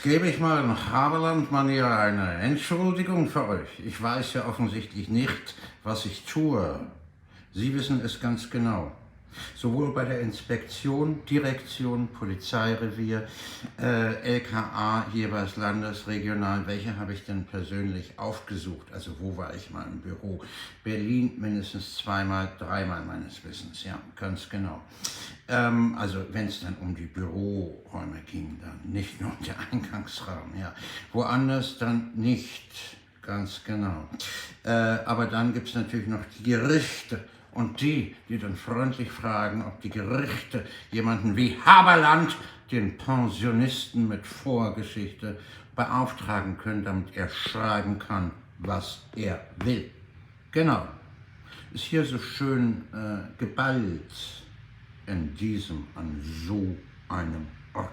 Jetzt gebe ich mal in Haberland-Manier eine Entschuldigung für euch. Ich weiß ja offensichtlich nicht, was ich tue. Sie wissen es ganz genau. Sowohl bei der Inspektion, Direktion, Polizeirevier, LKA, jeweils landesregional. Welche habe ich denn persönlich aufgesucht? Also wo war ich mal im Büro? Berlin mindestens zweimal, dreimal meines Wissens, ja, ganz genau. Also wenn es dann um die Büroräume ging, dann nicht nur um den Eingangsraum, ja. Woanders dann nicht, ganz genau. Aber dann gibt es natürlich noch die Gerichte. Und die dann freundlich fragen, ob die Gerichte jemanden wie Haberland, den Pensionisten mit Vorgeschichte, beauftragen können, damit er schreiben kann, was er will. Genau. Ist hier so schön geballt an so einem Ort.